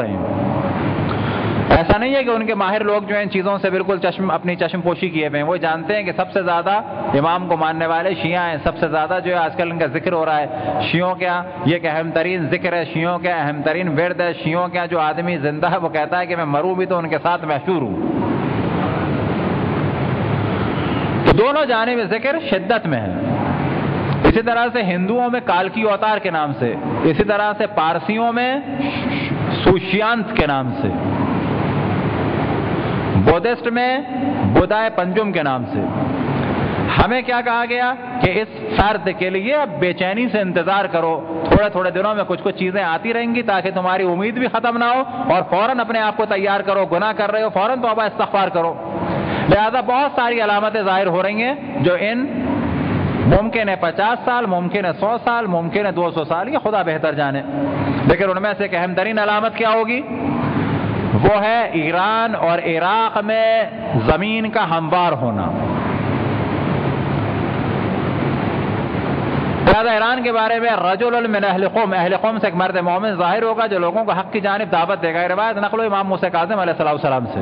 رہے ہیں۔ ایسا نہیں ہے کہ ان کے ماہر لوگ جو ہیں ان چیزوں سے بالکل اپنی چشم پوشی کیے ہوئے ہیں، وہ جانتے ہیں کہ سب سے زیادہ امام کو ماننے والے شیعہ ہیں، سب سے زیادہ جو ہے آج کل ان کا ذکر ہو رہا ہے۔ شیعوں کیا یہ کہ اہم ترین ذکر ہے، شیعوں کیا اہم ترین ورد ہے، شیعوں کیا جو آدمی زندہ ہے وہ کہتا ہے کہ میں مروں بھی تو ان کے ساتھ محشور ہوں۔ تو دونوں جانب ذکر شدت میں ہے۔ اسی طرح سے ہندوؤں میں کالکی اوتار کے نام سے، اسی طرح سے پارسیوں میں سوشیانت کے نام سے، بودھسٹ میں بدھائے پنجم کے نام سے۔ ہمیں کیا کہا گیا کہ اس فرد کے لیے اب بے چینی سے انتظار کرو، تھوڑے تھوڑے دنوں میں کچھ چیزیں آتی رہیں گی تاکہ تمہاری امید بھی ختم نہ ہو، اور فوراً اپنے آپ کو تیار کرو، گناہ کر رہے ہو فوراً توبہ استغفار کرو۔ لہذا بہت ساری علامتیں ظاہر ہو رہی ہیں جو ان ممکن ہے 50 سال، ممکن ہے 100 سال، ممکن ہے 200 سال، یہ خدا بہتر جانے، لیکن ان میں سے ایک اہم ترین علامت کیا ہوگی؟ وہ ہے ایران اور عراق میں زمین کا ہموار ہونا۔ لہذا ایران کے بارے میں رجل من اہل قوم، اہل قوم سے ایک مرد مومن ظاہر ہوگا جو لوگوں کو حق کی جانب دعوت دے گا۔ روایت نقل و امام موسیٰ کاظم علیہ السلام سے۔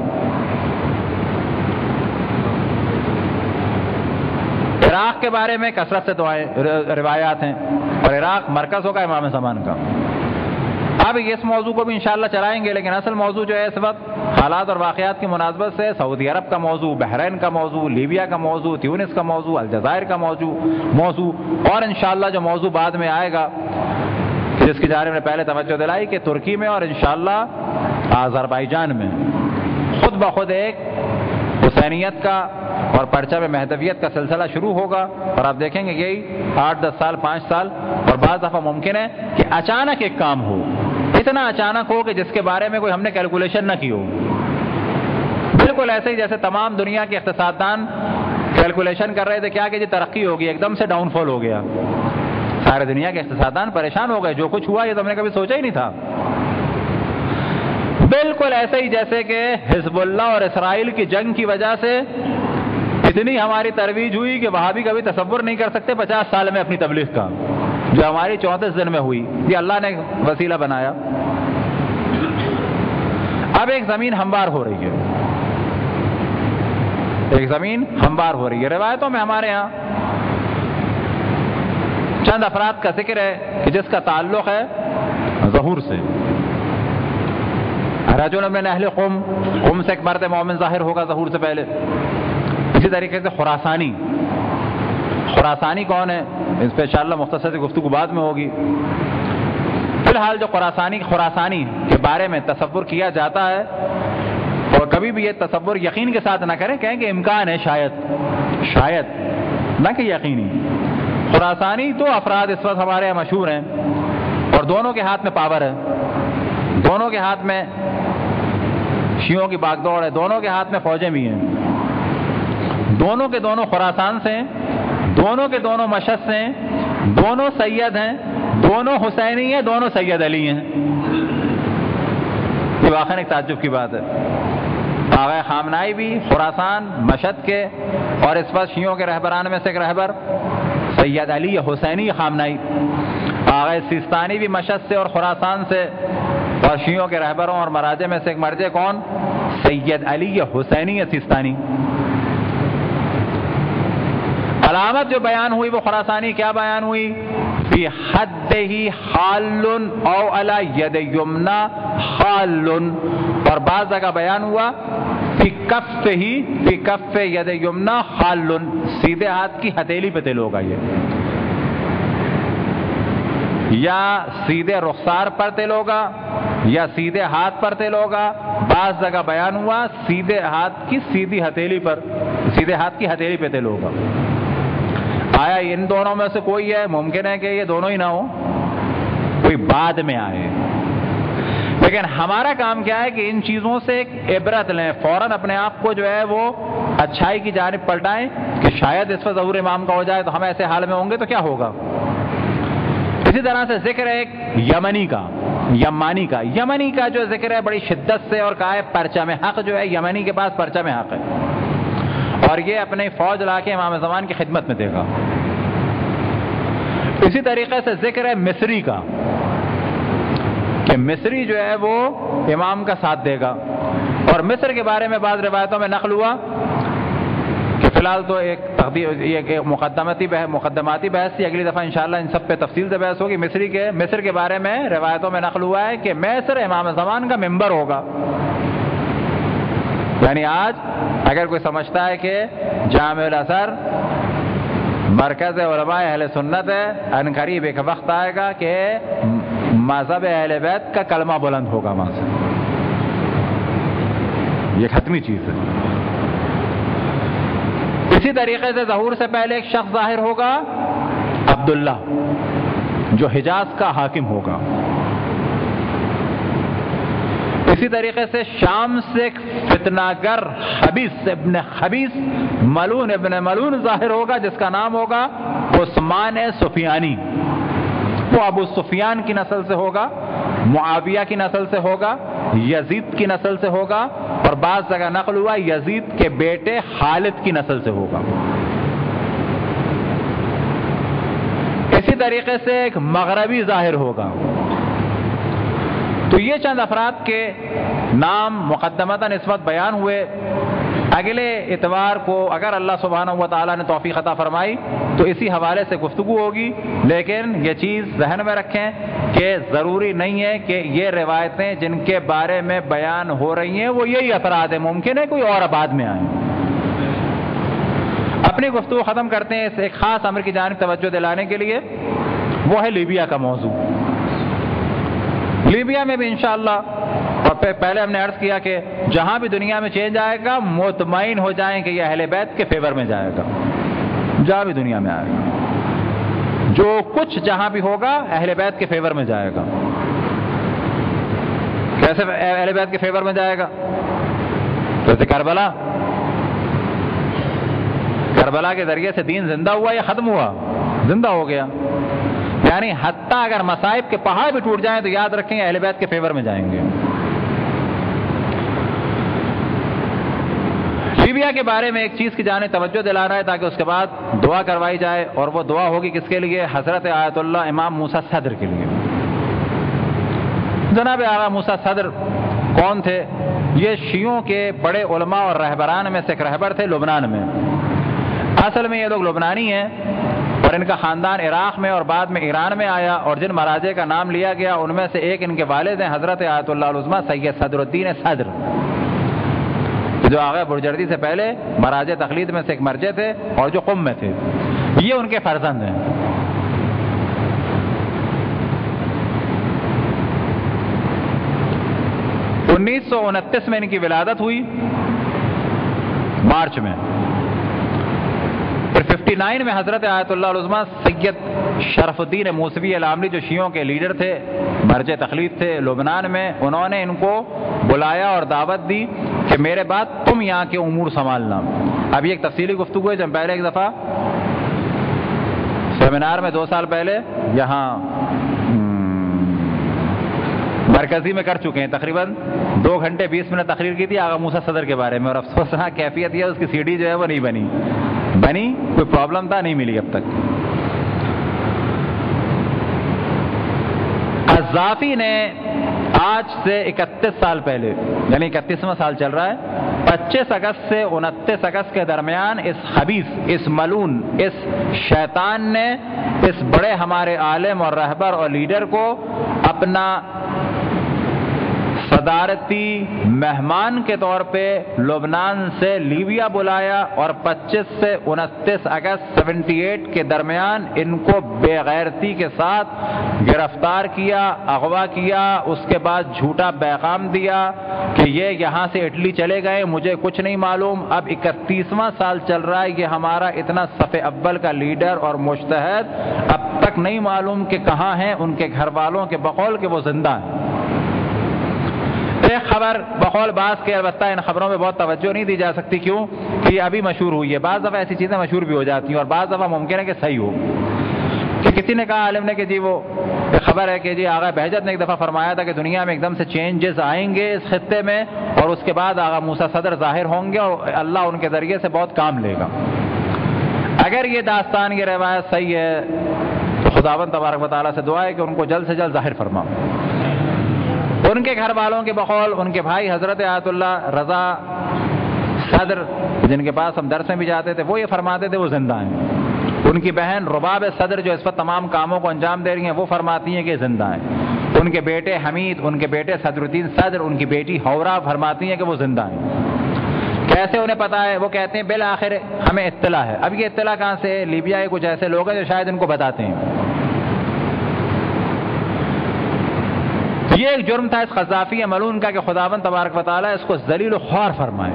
عراق کے بارے میں کثرت سے روایات ہیں، اور عراق مرکز ہوگا امام زمان کا۔ اب اس موضوع کو بھی انشاءاللہ چلائیں گے، لیکن اصل موضوع جو ہے اس وقت حالات اور واقعات کی مناسبت سے سعودی عرب کا موضوع، بحرین کا موضوع، لیبیا کا موضوع، تیونس کا موضوع، الجزائر کا موضوع، اور انشاءاللہ جو موضوع بعد میں آئے گا جس کی جانب نے پہلے توجہ دلائی کہ ترکی میں اور انشاءاللہ آذربائیجان میں خود بخود ایک حسینیت کا اور پرچم مہدویت کا سلسلہ شروع ہوگا، اور آپ دیکھیں گے یہی 8-10 سال 5 سال، اور بعض دفعہ ممکن ہے کہ اچانک ایک کام ہو، اتنا اچانک ہو کہ جس کے بارے میں کوئی ہم نے کیلکولیشن نہ کی ہو۔ بالکل ایسے ہی جیسے تمام دنیا کے اقتصاددان کیلکولیشن کر رہے تھے کیا کہ جی ترقی ہوگی، ایک دم سے ڈاؤن فال ہو گیا، سارے دنیا کے اقتصاددان پریشان ہو گئے، جو کچھ ہوا یہ تو ہم نے کبھی سوچا ہی نہیں تھا۔ بالکل ایسے ہی جیسے کہ حزب اللہ اور اسرائیل کی جنگ کی وجہ سے اتنی ہماری ترویج ہوئی کہ وہاں بھی کبھی تصور نہیں کر سکتے 50 سال میں اپنی تبلیغ کا، جو ہماری 34 دن میں ہوئی، یہ اللہ نے وسیلہ بنایا۔ اب ایک زمین ہموار ہو رہی ہے، ایک زمین ہموار ہو رہی ہے۔ روایتوں میں ہمارے ہاں چند افراد کا ذکر ہے کہ جس کا تعلق ہے ظہور سے۔ رجل من اہل قم سے ایک مرد مومن ظاہر ہوگا ظہور سے پہلے۔ اسی طریقے سے خراسانی کون ہے؟ اس پہ انشاءاللہ مختصر گفتگو بعد میں ہوگی۔ فی الحال جو خراسانی کے بارے میں تصور کیا جاتا ہے، اور کبھی بھی یہ تصور یقین کے ساتھ نہ کریں، کہیں کہ امکان ہے، شاید نہ کہ یقینی۔ خراسانی دو افراد اس وقت ہمارے یہاں مشہور ہیں، اور دونوں کے ہاتھ میں پاور ہے، دونوں کے ہاتھ میں شیعوں کی باغ دوڑ ہے، دونوں کے ہاتھ میں فوجیں بھی ہیں، دونوں کے دونوں خراسان سے ہیں، دونوں کے دونوں مشہد سے ہیں، دونوں سید ہیں، دونوں حسینی ہیں، دونوں سید علی ہیں۔ یہ واقعاً ایک تعجب کی بات ہے۔ آغا خامنائی بھی خراسان مشہد کے، اور اس وقت شیعوں کے رہبران میں سے ایک رہبر سید علی حسینی خامنائی۔ آغا سیستانی بھی مشہد سے اور خراسان سے، اور شیعوں کے رہبروں اور مراجع میں سے ایک مرجع کون؟ سید علی حسینی سیستانی۔ علامت جو بیان ہوئی وہ خراسانی کیا بیان ہوئی؟ فی حدہ حال او علی ید یمنا حال، اور بعض جگہ بیان ہوا فی کف ید یمنا حال، سیدھے ہاتھ کی ہتھیلی پہ تل ہوگا یہ، یا سیدھے رخسار پر تل ہوگا، یا سیدھے ہاتھ پر تل ہوگا۔ بعض جگہ بیان ہوا سیدھے ہاتھ کی سیدھی ہتھیلی پر، سیدھے ہاتھ کی ہتھیلی پہ تل ہوگا۔ آیا ان دونوں میں سے کوئی ہے؟ ممکن ہے کہ یہ دونوں ہی نہ ہو، کوئی بعد میں آئے، لیکن ہمارا کام کیا ہے کہ ان چیزوں سے ایک عبرت لیں، فوراً اپنے آپ کو جو ہے وہ اچھائی کی جانب پلٹائیں کہ شاید اس پر ظہور امام کا ہو جائے تو ہم ایسے حال میں ہوں گے تو کیا ہوگا۔ اسی طرح سے ذکر ہے ایک یمنی کا جو ذکر ہے بڑی شدت سے، اور کہا ہے پرچم حق جو ہے یمنی کے پاس پرچم حق ہے، اور یہ اپنی فوج لا کے امام زمان کی خدمت میں دے گا۔ اسی طریقے سے ذکر ہے مصری کا کہ مصری جو ہے وہ امام کا ساتھ دے گا. اور مصر کے بارے میں بعض روایتوں میں نقل ہوا کہ فی الحال تو ایک مقدماتی بحث تھی، اگلی دفعہ انشاءاللہ ان سب پہ تفصیل سے بحث ہوگی. مصر کے بارے میں روایتوں میں نقل ہوا ہے کہ مصر امام زمان کا ممبر ہوگا. یعنی آج اگر کوئی سمجھتا ہے کہ جامع الازہر مرکز علماء اہل سنت ہے، ان قریب ایک وقت آئے گا کہ مذہب اہل بیت کا کلمہ بلند ہوگا وہاں سے. یہ حتمی چیز ہے. اسی طریقے سے ظہور سے پہلے ایک شخص ظاہر ہوگا، عبداللہ، جو حجاز کا حاکم ہوگا. اسی طریقے سے شام سے ایک فتنہ گر خبیث ابن خبیث ملون ابن ملون ظاہر ہوگا، جس کا نام ہوگا عثمان سفیانی. وہ ابو سفیان کی نسل سے ہوگا، معاویہ کی نسل سے ہوگا، یزید کی نسل سے ہوگا، اور بعض جگہ نقل ہوا یزید کے بیٹے خالد کی نسل سے ہوگا. اسی طریقے سے ایک مغربی ظاہر ہوگا. تو یہ چند افراد کے نام مقدمتاً اس وقت بیان ہوئے. اگلے اتوار کو اگر اللہ سبحانہ و تعالیٰ نے توفیق عطا فرمائی تو اسی حوالے سے گفتگو ہوگی. لیکن یہ چیز ذہن میں رکھیں کہ ضروری نہیں ہے کہ یہ روایتیں جن کے بارے میں بیان ہو رہی ہیں وہ یہی افراد ہیں، ممکن ہے کوئی اور بعد میں آئیں. اپنی گفتگو ختم کرتے ہیں اس ایک خاص امر کی جانب توجہ دلانے کے لیے، وہ ہے لیبیا کا موضوع. لیبیا میں بھی انشاءاللہ، اور پہلے ہم نے عرض کیا کہ جہاں بھی دنیا میں چینج آئے گا مطمئن ہو جائیں کہ یہ اہل بیت کے فیور میں جائے گا. جہاں بھی دنیا میں آئے گا جو کچھ جہاں بھی ہوگا اہل بیت کے فیور میں جائے گا. کیسے اہل بیت کے فیور میں جائے گا؟ جیسے کربلا کے ذریعے سے دین زندہ ہوا یا ختم ہوا؟ زندہ ہو گیا. یعنی حتیٰ اگر مصائب کے پہاڑ بھی ٹوٹ جائیں تو یاد رکھیں اہل بیت کے فیور میں جائیں گے. لیبیا کے بارے میں ایک چیز کی جانب توجہ دلانا ہے تاکہ اس کے بعد دعا کروائی جائے، اور وہ دعا ہوگی کس کے لیے؟ حضرت آیت اللہ امام موسیٰ صدر کے لیے. جناب آقا موسیٰ صدر کون تھے؟ یہ شیعوں کے بڑے علماء اور رہبران میں سے ایک رہبر تھے لبنان میں. اصل میں یہ لوگ لبنانی ہیں اور ان کا خاندان عراق میں اور بعد میں ایران میں آیا، اور جن مراجع کا نام لیا گیا ان میں سے ایک ان کے والد ہیں حضرت آیت اللہ العظمیٰ سید صدر الدین صدر، جو آغا برجردی سے پہلے مراجع تقلید میں سے ایک مرجع تھے اور جو قم میں تھے. یہ ان کے فرزند ہیں. انیس سو انتیس میں ان کی ولادت ہوئی، مارچ میں. پھر 59 میں حضرت آیت اللہ العظمیٰ سید شرف الدین موسوی العاملی، جو شیعوں کے لیڈر تھے، مرجع تقلید تھے لبنان میں، انہوں نے ان کو بلایا اور دعوت دی کہ میرے بعد تم یہاں کے امور سنبھالنا. اب یہ ایک تفصیلی گفتگو ہے، جب پہلے ایک دفعہ سیمینار میں 2 سال پہلے یہاں مرکزی میں کر چکے ہیں، تقریباً 2 گھنٹے 20 منٹ تقریر کی تھی آغا موسیٰ صدر کے بارے میں، اور افسوس رہا کیفیت یہ اس کی CD جو ہے وہ نہیں بنی، کوئی پرابلم تھا، نہیں ملی اب تک. قذافی نے آج سے 31 سال پہلے، یعنی 31واں سال چل رہا ہے، 25 اگست سے 29 اگست کے درمیان اس خبیث، اس ملعون، اس شیطان نے اس بڑے ہمارے عالم اور رہبر اور لیڈر کو اپنا صدارتی مہمان کے طور پہ لبنان سے لیبیا بلایا، اور 25 سے 29 اگست 78 کے درمیان ان کو بے غیرتی کے ساتھ گرفتار کیا، اغوا کیا. اس کے بعد جھوٹا پیغام دیا کہ یہ یہاں سے اٹلی چلے گئے، مجھے کچھ نہیں معلوم. اب 31واں سال چل رہا ہے، یہ ہمارا اتنا صف اول کا لیڈر اور مجتہد اب تک نہیں معلوم کہ کہاں ہیں. ان کے گھر والوں کے بقول کہ وہ زندہ ہیں. ایک خبر بقول بعض کے، البتہ ان خبروں میں بہت توجہ نہیں دی جا سکتی، کیوں کہ یہ ابھی مشہور ہوئی ہے. بعض دفعہ ایسی چیزیں مشہور بھی ہو جاتی ہیں اور بعض دفعہ ممکن ہے کہ صحیح ہو. کہ کسی نے کہا، عالم نے، کہ جی وہ خبر ہے کہ جی آغا بہجت نے ایک دفعہ فرمایا تھا کہ دنیا میں ایک دم سے چینجز آئیں گے اس خطے میں، اور اس کے بعد آغا موسیٰ صدر ظاہر ہوں گے اور اللہ ان کے ذریعے سے بہت کام لے گا. اگر یہ داستان، یہ روایت صحیح ہے تو خداوند تبارک و تعالیٰ سے دعا ہے کہ ان کو جلد سے جلد ظاہر فرما. ان کے گھر والوں کے بقول ان کے بھائی حضرت آیت اللہ رضا صدر جن کے پاس ہم درس میں بھی جاتے تھے، وہ یہ فرماتے تھے وہ زندہ ہیں۔ ان کی بہن رباب صدر جو اس وقت تمام کاموں کو انجام دے رہی ہیں، وہ فرماتی ہیں کہ زندہ ہیں۔ ان کے بیٹے حمید، ان کے بیٹے صدر الدین صدر، ان کی بیٹی ہورا فرماتی ہیں کہ وہ زندہ ہیں۔ کیسے انہیں پتا ہے؟ وہ کہتے ہیں بالآخر ہمیں اطلاع ہے۔ اب یہ اطلاع کہاں سے ہے؟ لیبیا کے کچھ ایسے لوگ ہیں جو شاید ان کو بتاتے ہیں۔ یہ ایک جرم تھا اس قذافی ملعون کا کہ خداوند تبارک و تعالیٰ اس کو ذلیل و خوار فرمائے۔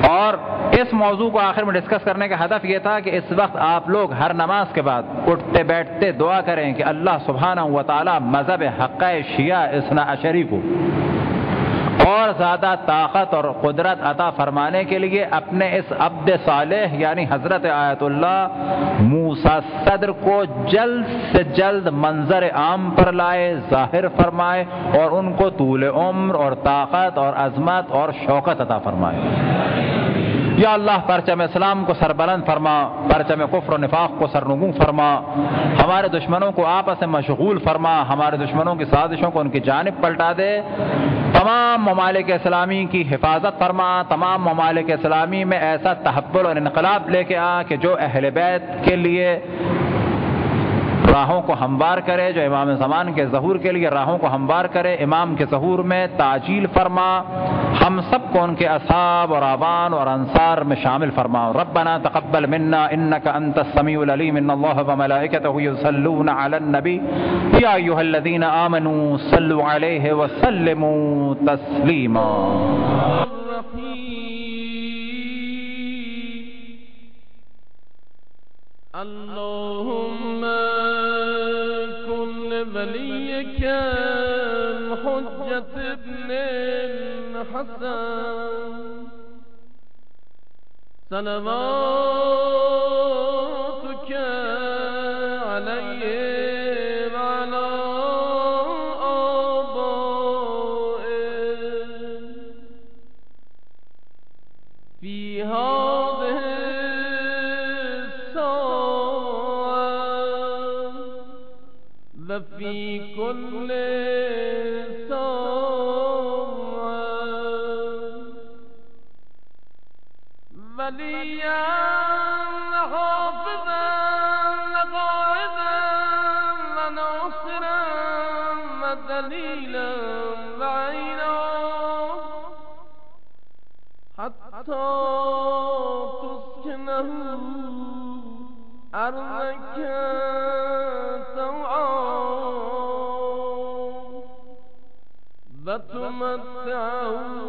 اور اس موضوع کو آخر میں ڈسکس کرنے کا ہدف یہ تھا کہ اس وقت آپ لوگ ہر نماز کے بعد اٹھتے بیٹھتے دعا کریں کہ اللہ سبحانہ و تعالیٰ مذہب حقہ شیعہ اثنا عشری کو اور زیادہ طاقت اور قدرت عطا فرمانے کے لیے اپنے اس عبد صالح یعنی حضرت آیت اللہ موسیٰ صدر کو جلد سے جلد منظر عام پر لائے، ظاہر فرمائے اور ان کو طول عمر اور طاقت اور عظمت اور شوکت عطا فرمائے۔ یا اللہ پرچم اسلام کو سربلند فرما، پرچم کفر و نفاق کو سرنگوں فرما، ہمارے دشمنوں کو آپس میں مشغول فرما، ہمارے دشمنوں کی سازشوں کو ان کی جانب پلٹا دے، تمام ممالک اسلامی کی حفاظت فرما، تمام ممالک اسلامی میں ایسا تحول اور انقلاب لے کے آ کہ جو اہل بیت کے لیے راہوں کو ہموار کرے، جو امام زمان کے ظہور کے لیے راہوں کو ہموار کرے، امام کے ظہور میں تعجیل فرما، ہم سب کو ان کے اصحاب اور آبان اور انصار میں شامل فرما۔ ربنا تقبل منا انك انت السميع العليم ان الله وملائكته يصلون على النبي يا ايها الذين امنوا صلوا عليه وسلموا تسليما۔ اللهم كن وليك الحجة ابن الحسن صلواتك عليه وعلى آبائه في هذه وفي كل ساعة وليا حافظا قائدا وناصرا ودليلا وعينا حتى تسكنه أرضك وتمتعه